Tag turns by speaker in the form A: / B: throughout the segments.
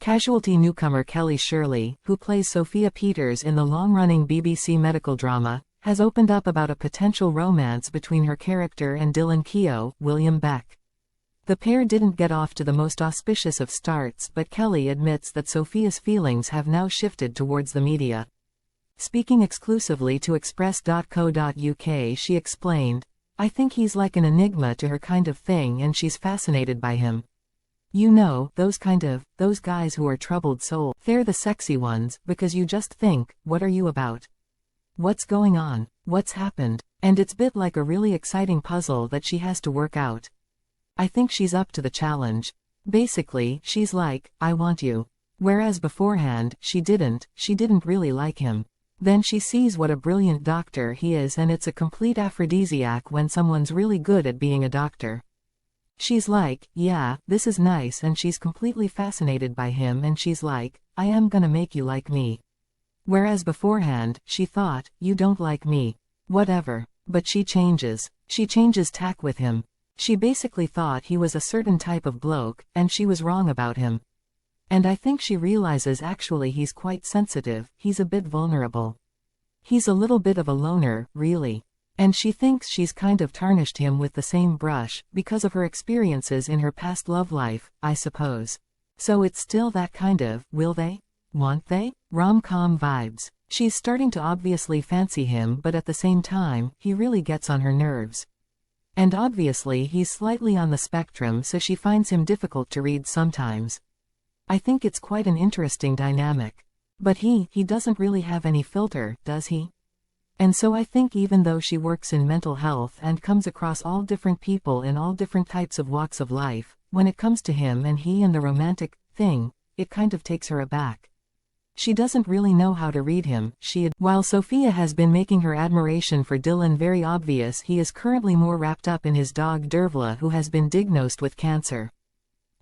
A: Casualty newcomer Kellie Shirley, who plays Sophia Peters in the long-running BBC medical drama, has opened up about a potential romance between her character and Dylan Keogh, William Beck. The pair didn't get off to the most auspicious of starts, but Kellie admits that Sophia's feelings have now shifted towards the media. Speaking exclusively to Express.co.uk, she explained, "I think he's like an enigma to her kind of thing, and she's fascinated by him. You know, those guys who are troubled souls. They're the sexy ones, because you just think, what are you about? What's going on? What's happened?" And it's a bit like a really exciting puzzle that she has to work out. I think she's up to the challenge. Basically, she's like, I want you. Whereas beforehand, she didn't really like him. Then she sees what a brilliant doctor he is, and it's a complete aphrodisiac when someone's really good at being a doctor. She's like, yeah, this is nice, and she's completely fascinated by him, and she's like, I am gonna make you like me. Whereas beforehand, she thought, you don't like me. Whatever. But she changes. She changes tack with him. She basically thought he was a certain type of bloke, and she was wrong about him. And I think she realizes actually he's quite sensitive, he's a bit vulnerable. He's a little bit of a loner, really. And she thinks she's kind of tarnished him with the same brush, because of her experiences in her past love life, I suppose. So it's still that kind of, will they? Won't they? Rom-com vibes. She's starting to obviously fancy him, but at the same time, he really gets on her nerves. And obviously he's slightly on the spectrum, so she finds him difficult to read sometimes. I think it's quite an interesting dynamic. But he doesn't really have any filter, does he? And so I think even though she works in mental health and comes across all different people in all different types of walks of life, when it comes to him and he and the romantic thing, it kind of takes her aback. She doesn't really know how to read him. While Sophia has been making her admiration for Dylan very obvious, he is currently more wrapped up in his dog Dervla, who has been diagnosed with cancer.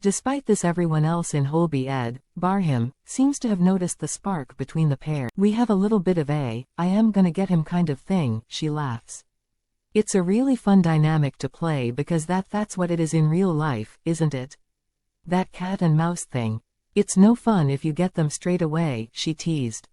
A: Despite this, everyone else in Holby Ed, bar him, seems to have noticed the spark between the pair. We have a little bit of a, I am gonna get him kind of thing, she laughs. It's a really fun dynamic to play because that's what it is in real life, isn't it? That cat and mouse thing. It's no fun if you get them straight away, she teased.